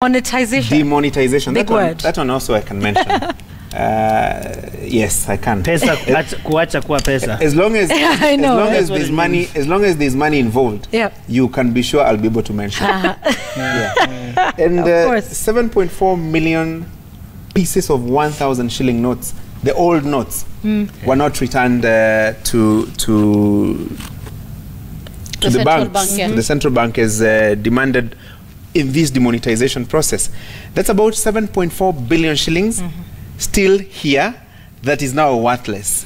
Monetization. Demonetization. Big word. That one also I can mention. Yes, I can. Pesa, kuacha kuwa pesa. As long as I know. as there's money involved, yeah, you can be sure I'll be able to mention. Yeah. And 7.4 million pieces of 1,000 shilling notes, the old notes, were not returned to the banks. Bank, yeah. The central bank is demanded in this demonetization process. That's about 7.4 billion shillings still here that is now worthless.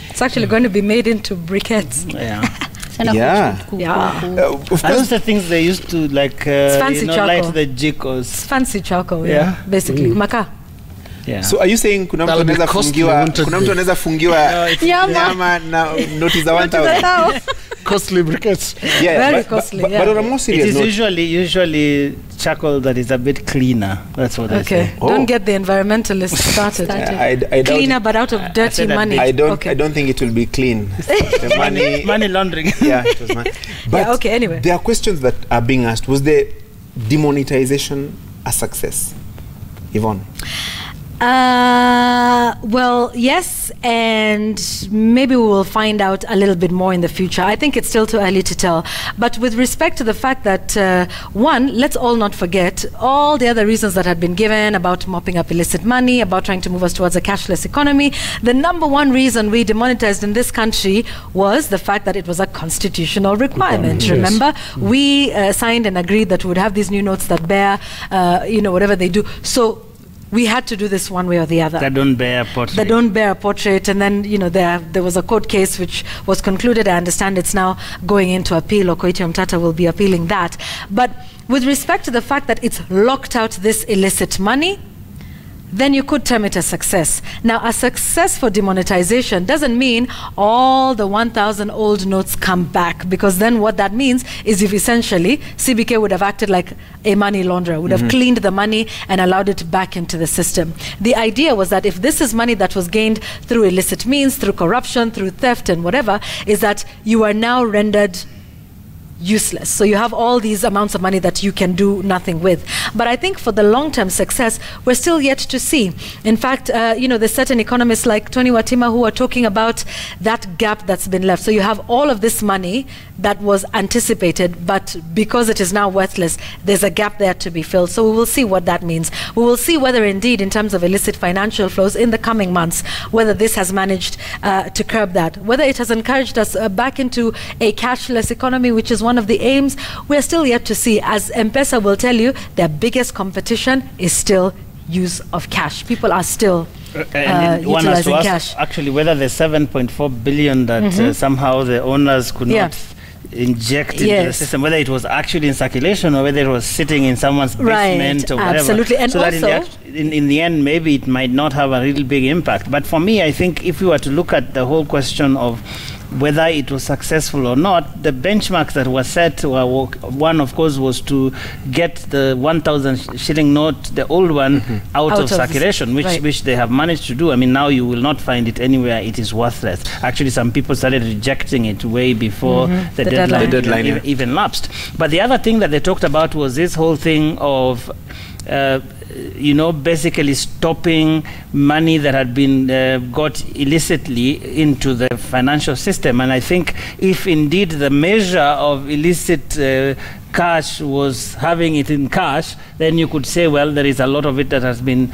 It's actually going to be made into briquettes. Yeah. Of course, those are things they used to like fancy light the jikos. It's fancy charcoal, yeah. Basically. Maka. Yeah. So are you saying kuna mtu anaweza fungiwa nyama na noti za 1,000? Costly briquettes. Yeah, very costly. But on a more serious note, it is usually charcoal that is a bit cleaner. That's what I say. Don't get the environmentalists started. I cleaner, but out of dirty money. I don't think it will be clean. The money laundering. Yeah, it was money. But anyway, there are questions that are being asked. Was the demonetization a success, Yvonne? Well, yes, and maybe we will find out a little bit more in the future. I think it's still too early to tell. But with respect to the fact that, one, let's all not forget all the other reasons that had been given about mopping up illicit money, about trying to move us towards a cashless economy. The number one reason we demonetized in this country was the fact that it was a constitutional requirement. Yes. Remember, we signed and agreed that we would have these new notes that bear, whatever they do. So we had to do this one way or the other. That don't bear a portrait. That don't bear a portrait. And then, there was a court case which was concluded. I understand it's now going into appeal, or Koichi Mtata will be appealing that. But with respect to the fact that it's locked out this illicit money, then you could term it a success. Now, a success for demonetization doesn't mean all the 1,000 old notes come back, because then what that means is if essentially CBK would have acted like a money launderer, would have cleaned the money and allowed it back into the system. The idea was that if this is money that was gained through illicit means, through corruption, through theft and whatever, is that you are now rendered useless. So you have all these amounts of money that you can do nothing with. But I think for the long-term success, we're still yet to see. In fact, there's certain economists like Tony Watima who are talking about that gap that's been left. So you have all of this money that was anticipated, but because it is now worthless, there's a gap there to be filled. So we will see what that means. We will see whether indeed, in terms of illicit financial flows in the coming months, whether this has managed to curb that, whether it has encouraged us back into a cashless economy, which is one of the aims. We're still yet to see. As M-Pesa will tell you, their biggest competition is still use of cash. People are still utilizing cash. Actually, whether the 7.4 billion that somehow the owners could not inject into the system, whether it was actually in circulation or whether it was sitting in someone's basement or whatever. Absolutely. And so also, that in the end, maybe it might not have a really big impact. But for me, I think if we were to look at the whole question of whether it was successful or not, the benchmarks that were set were, one, of course, was to get the 1,000 shilling note, the old one, out of circulation, which they have managed to do. I mean, now you will not find it anywhere. It is worthless. Actually, some people started rejecting it way before the deadline even lapsed. But the other thing that they talked about was this whole thing of basically stopping money that had been got illicitly into the financial system. And I think if indeed the measure of illicit cash was having it in cash, then you could say, well, there is a lot of it that has been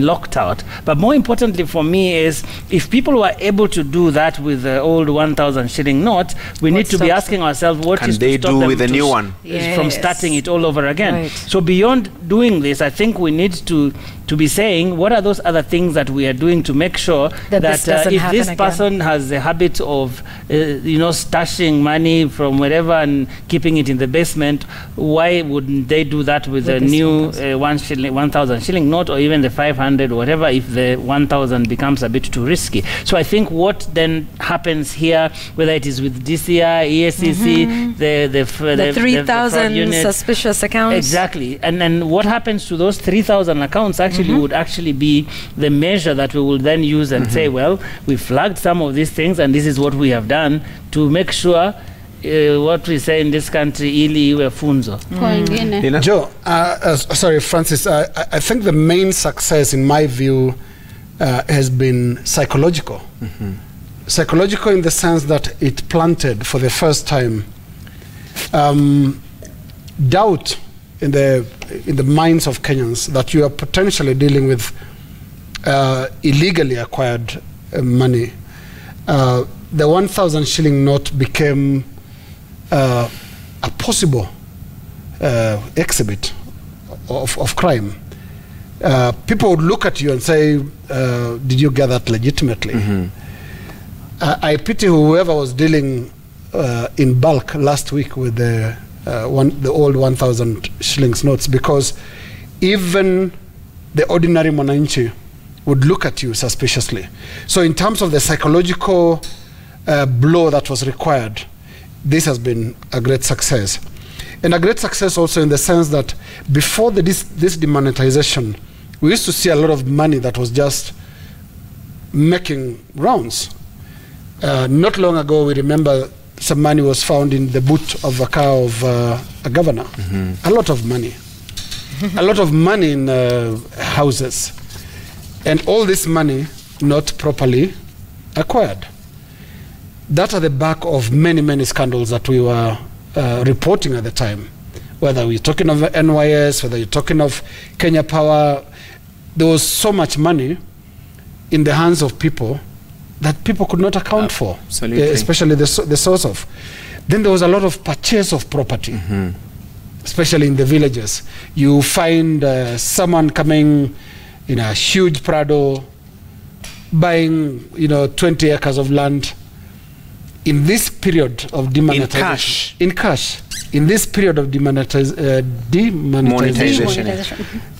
locked out. But more importantly for me is, if people were able to do that with the old 1,000 shilling note, we need to be asking ourselves, what can is they to stop do them with the new one from starting it all over again? So beyond doing this, I think we need to be saying, what are those other things that we are doing to make sure that if this person has the habit of stashing money from wherever and keeping it in the basement, why wouldn't they do that with a new 1,000 shilling note, or even the 500 or whatever, if the 1,000 becomes a bit too risky? So I think what then happens here, whether it is with DCI, ESCC, the 3,000 suspicious accounts. Exactly. And then what happens to those 3,000 accounts actually would actually be the measure that we will then use and say, well, we flagged some of these things and this is what we have done to make sure what we say in this country, ili iwe funzo. Joe, sorry, Francis, I think the main success, in my view, has been psychological. Psychological in the sense that it planted for the first time doubt in the minds of Kenyans that you are potentially dealing with illegally acquired money. The 1,000 shilling note became a possible exhibit of crime. People would look at you and say, did you get that legitimately? I pity whoever was dealing in bulk last week with the old 1,000 shillings notes, because even the ordinary mwananchi would look at you suspiciously. So in terms of the psychological blow that was required, this has been a great success. And a great success also in the sense that before this demonetization, we used to see a lot of money that was just making rounds. Not long ago, we remember some money was found in the boot of a car of a governor. A lot of money. A lot of money in houses. And all this money not properly acquired. That at the back of many, many scandals that we were reporting at the time. Whether we're talking of NYS, whether you're talking of Kenya Power, there was so much money in the hands of people that people could not account for, especially the source of. Then there was a lot of purchase of property, especially in the villages. You find someone coming in a huge Prado, buying 20 acres of land. In this period of demonetization, in cash, in this period of demonetization,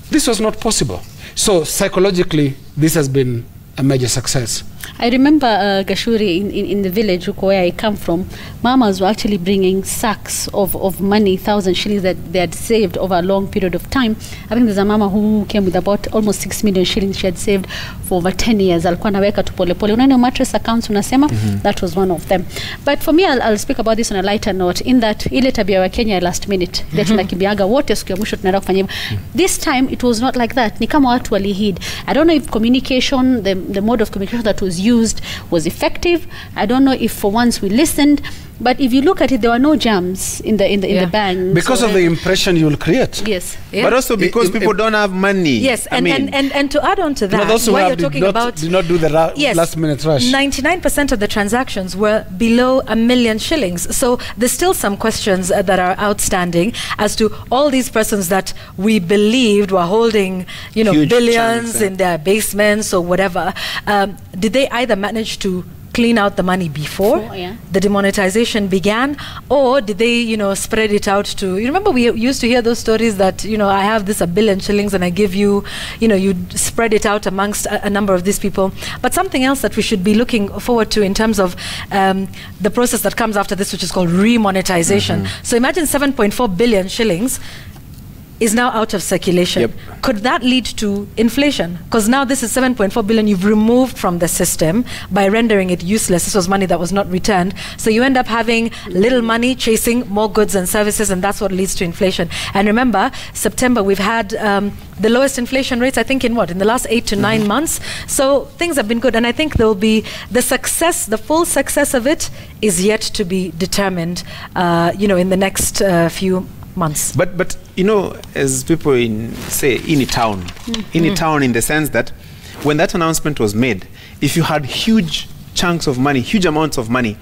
this was not possible. So psychologically, this has been a major success. I remember Gashuri in the village where I come from, mamas were actually bringing sacks of money, 1,000 shillings that they had saved over a long period of time. I think there's a mama who came with about almost 6 million shillings she had saved for over 10 years. Alikuwa naweka tu pole pole. Unaona mattress accounts unasema, that was one of them. But for me, I'll speak about this on a lighter note, in that ile tabia wa Kenya last minute, tunakimbiaga wote siku ya mwisho tunaenda kufanya. This time it was not like that. Ni kama watu walihid. I don't know if communication, the mode of communication that was used was effective. I don't know if for once we listened, but if you look at it, there were no jams in the bank. Because of the impression you will create. Yes. But also because people don't have money. Yes, and to add on to that, why you're talking about did not do the last minute rush. 99% of the transactions were below 1 million shillings. So there's still some questions that are outstanding as to all these persons that we believed were holding, huge billions chunks, in their basements or whatever. Did they either manage to clean out the money before the demonetization began, or did they, spread it out to, you remember we used to hear those stories that, I have this 1 billion shillings and I give you, you spread it out amongst a number of these people. But something else that we should be looking forward to in terms of the process that comes after this, which is called remonetization. So imagine 7.4 billion shillings is now out of circulation. Could that lead to inflation? Because now this is 7.4 billion you've removed from the system by rendering it useless. This was money that was not returned. So you end up having little money chasing more goods and services, and that's what leads to inflation. And remember, September, we've had the lowest inflation rates, I think, in the last 8 to 9 months. So things have been good. And I think there will be the full success of it is yet to be determined, in the next few months. But as people in a town, in the sense that when that announcement was made, if you had huge chunks of money, huge amounts of money,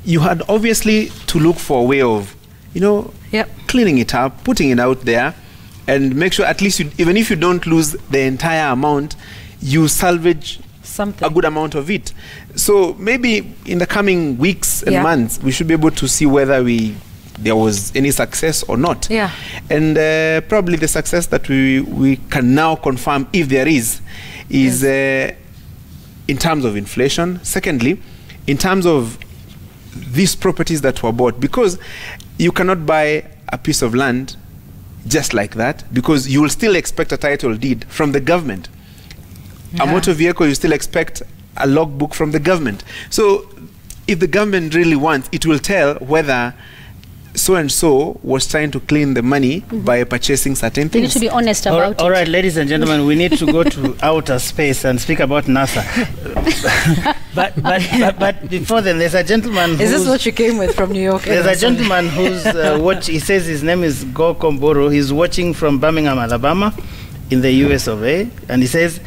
you had obviously to look for a way of, cleaning it up, putting it out there, and make sure at least even if you don't lose the entire amount, you salvage a good amount of it. So maybe in the coming weeks and months, we should be able to see whether there was any success or not. And probably the success that we can now confirm, if there is in terms of inflation. Secondly, in terms of these properties that were bought, because you cannot buy a piece of land just like that, because you will still expect a title deed from the government. A motor vehicle, you still expect a logbook from the government. So if the government really wants, it will tell whether so-and-so was trying to clean the money by purchasing certain things. You need to be honest about it. All right, ladies and gentlemen, we need to go to outer space and speak about NASA. but before then, there's a gentleman Is this what you came with from New York? There's a gentleman who's he says his name is Go Komboro. He's watching from Birmingham, Alabama, in the US of A. And he says,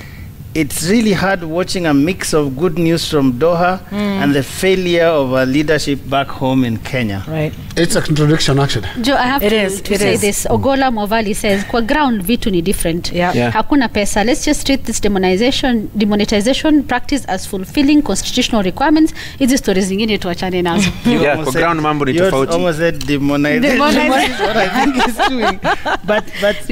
it's really hard watching a mix of good news from Doha and the failure of our leadership back home in Kenya. Right. It's a contradiction, actually. Joe, I have to say this. Ogola Movali says, kwa ground vitu ni different. Hakuna pesa. Let's just treat this demonetization practice as fulfilling constitutional requirements. Hizi stories zingine tuachane nazo. Kwa ground mambo ni tofauti. You almost said demonetization. What I think is doing. But let's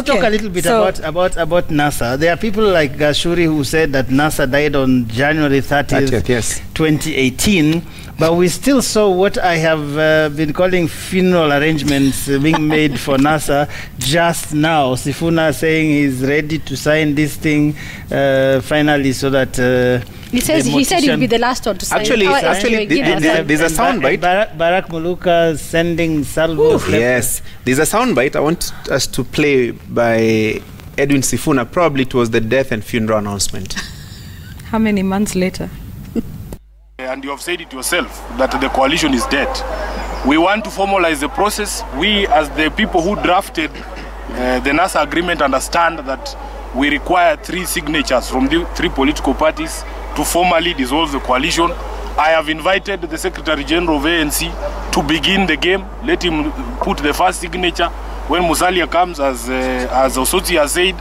talk a little bit about NASA. There are people like Gashuri who said that NASA died on January 30th, 2018, but we still saw what I have been calling funeral arrangements being made for NASA just now. Sifuna saying he's ready to sign this thing finally, so that he said he'll be the last one to sign. Actually, there's a soundbite. Barack Muluka sending salvos. Yes, there's a soundbite I want us to play by Edwin Sifuna. Probably it was the death and funeral announcement. How many months later? And you have said it yourself that the coalition is dead. We want to formalize the process. We, as the people who drafted the NASA agreement, understand that we require 3 signatures from the 3 political parties to formally dissolve the coalition. I have invited the Secretary General of ANC to begin the game. Let him put the first signature. When Musalia comes, as Osotsi has said,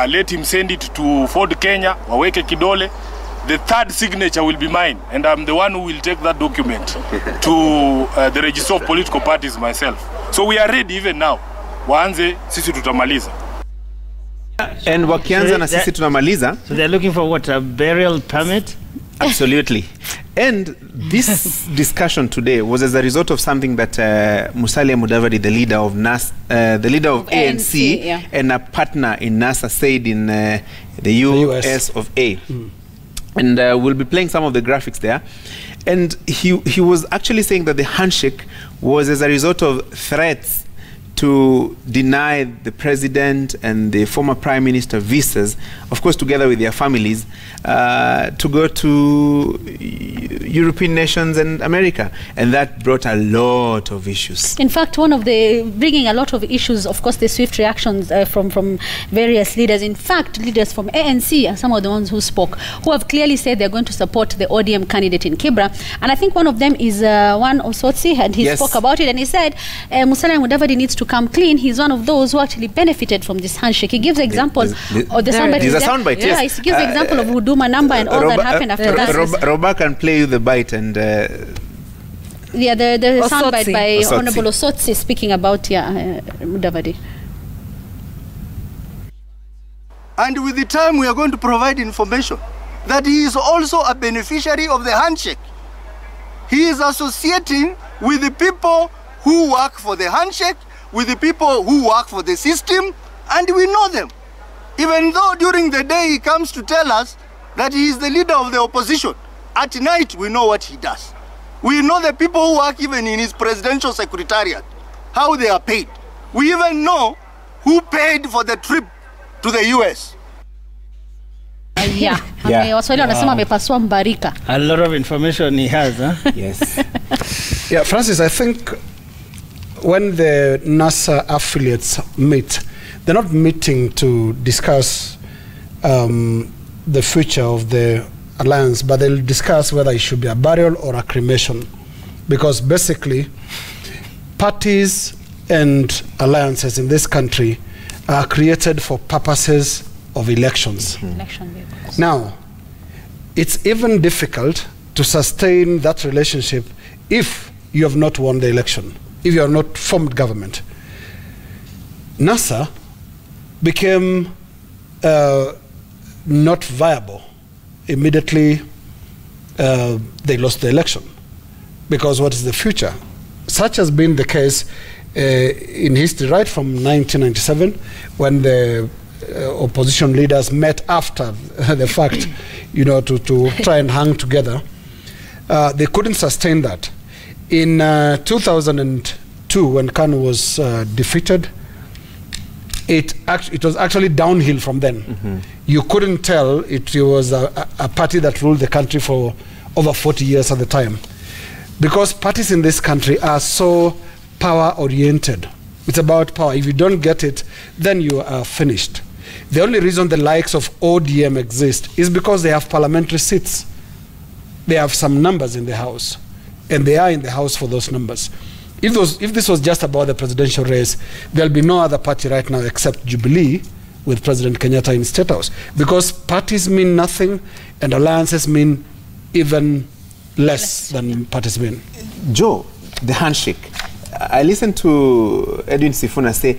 let him send it to Ford Kenya, waweke kidole. The 3rd signature will be mine, and I'm the one who will take that document to the register of political parties myself. So we are ready even now. Waanze, sisi tutamaliza. And wakianza na sisi tunamaliza. So they're looking for what, a burial permit? Absolutely. And this discussion today was as a result of something that Musalia Mudavadi, the leader of ANC, and a partner in NASA, said in the US of A. And we'll be playing some of the graphics there. And he was actually saying that the handshake was as a result of threats to deny the president and the former prime minister visas, of course together with their families, to go to European nations and America. And that brought a lot of issues. In fact, bringing a lot of issues, of course, the swift reactions from various leaders. In fact, leaders from ANC are some of the ones who spoke, who have clearly said they're going to support the ODM candidate in Kibra. And I think one of them is one Osotsi, and he spoke about it, and he said Musalia Mudavadi needs to come clean. He's one of those who actually benefited from this handshake. He gives examples of the soundbite. There's a soundbite, he gives the example of Huduma number and all that happened after that. Roba can play you the bite and... the soundbite by Honorable Osotsi speaking about Mudavadi. And with the time we are going to provide information that he is also a beneficiary of the handshake. He is associating with the people who work for the handshake, with the people who work for the system, and we know them. Even though during the day he comes to tell us that he is the leader of the opposition, at night we know what he does. We know the people who work even in his presidential secretariat, how they are paid. We even know who paid for the trip to the US. A lot of information he has, huh? Yes. Yeah, Francis, I think when the NASA affiliates meet, they're not meeting to discuss the future of the alliance, but they'll discuss whether it should be a burial or a cremation. Because basically, parties and alliances in this country are created for purposes of elections. Now, it's even difficult to sustain that relationship if you have not won the election, if you have not formed government. NASA became not viable immediately they lost the election. Because what is the future? Such has been the case in history right from 1997 when the opposition leaders met after the fact, to try and hang together. They couldn't sustain that. In 2002, when KANU was defeated, it was actually downhill from then. You couldn't tell it was a party that ruled the country for over 40 years at the time. Because parties in this country are so power-oriented. It's about power. If you don't get it, then you are finished. The only reason the likes of ODM exist is because they have parliamentary seats. They have some numbers in the House, and they are in the House for those numbers. If this was just about the presidential race, there'll be no other party right now except Jubilee with President Kenyatta in State House. Because parties mean nothing, and alliances mean even less than parties mean. Joe, the handshake. I listened to Edwin Sifuna say,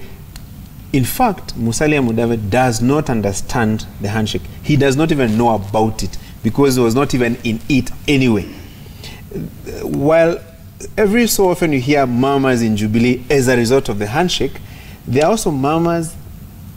in fact, Musalia Mudavadi does not understand the handshake. He does not even know about it because he was not even in it anyway. While every so often you hear murmurs in Jubilee as a result of the handshake, there are also murmurs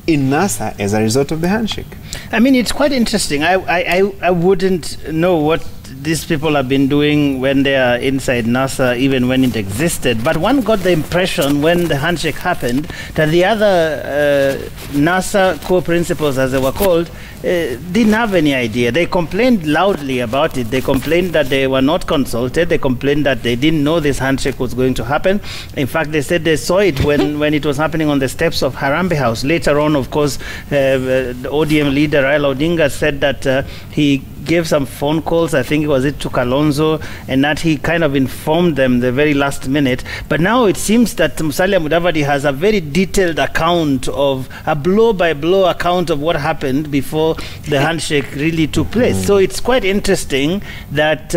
in NASA as a result of the handshake. I mean, it's quite interesting. I wouldn't know what these people have been doing when they are inside NASA, even when it existed. But one got the impression when the handshake happened that the other NASA co-principals, as they were called, didn't have any idea. They complained loudly about it. They complained that they were not consulted. They complained that they didn't know this handshake was going to happen. In fact, they said they saw it when it was happening on the steps of Harambee House. Later on, of course, the ODM leader Raila Odinga said that he gave some phone calls, I think it was to Kalonzo, and that he kind of informed them the very last minute. But now it seems that Musalia Mudavadi has a very detailed account of a blow-by-blow account of what happened before the handshake really took place. So it's quite interesting that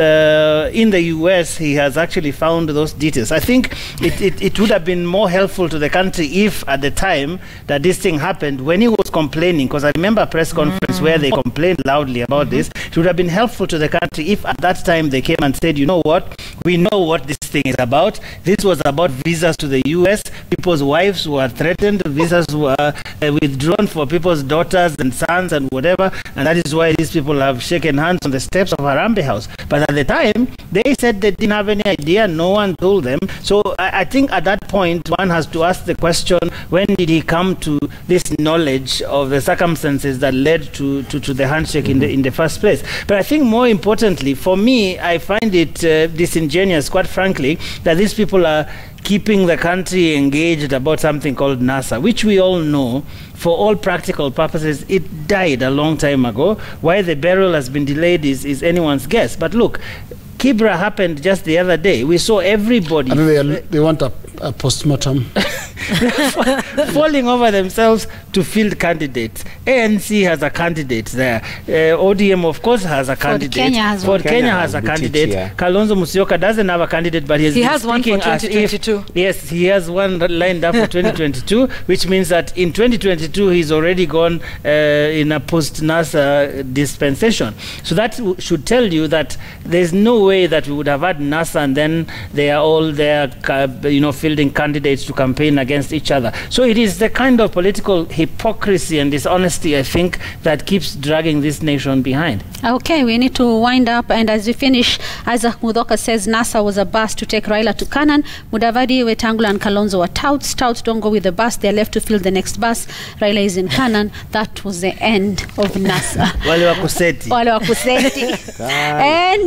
in the US he has actually found those details. I think it would have been more helpful to the country if at the time that this thing happened, when he was complaining, because I remember a press conference where they complained loudly about this, it would have been helpful to the country if at that time they came and said, you know what, we know what this thing is about. This was about visas to the US. People's wives were threatened. Visas were withdrawn for people's daughters and sons and whatever. And that is why these people have shaken hands on the steps of Harambee House. But at the time, they said they didn't have any idea. No one told them. So I think at that point, one has to ask the question, when did he come to this knowledge of the circumstances that led to the handshake in the first place? But I think more importantly, for me, I find it disingenuous, quite frankly, that these people are keeping the country engaged about something called NASA, which we all know, for all practical purposes, it died a long time ago. Why the burial has been delayed is anyone's guess. But look, Kibra happened just the other day. We saw everybody. They want a postmortem. Falling over themselves to field candidates. ANC has a candidate there. ODM, of course, has a candidate. Kenya has a candidate. Yeah. Kalonzo Musyoka doesn't have a candidate, but he has one for 2022. Yes, he has one lined up for 2022, which means that in 2022 he's already gone in a post-NASA dispensation. So that should tell you that there's no way that we would have had NASA and then they are all there, fielding candidates to campaign against each other. So it is the kind of political hypocrisy and dishonesty, I think, that keeps dragging this nation behind. Okay, we need to wind up, and as we finish, Isaac Mudoka says NASA was a bus to take Raila to Canaan. Mudavadi, Wetangula and Kalonzo were touts. Touts don't go with the bus, they're left to fill the next bus. Raila is in Canaan. That was the end of NASA. Wale wa kuseti. Wale wa kuseti. And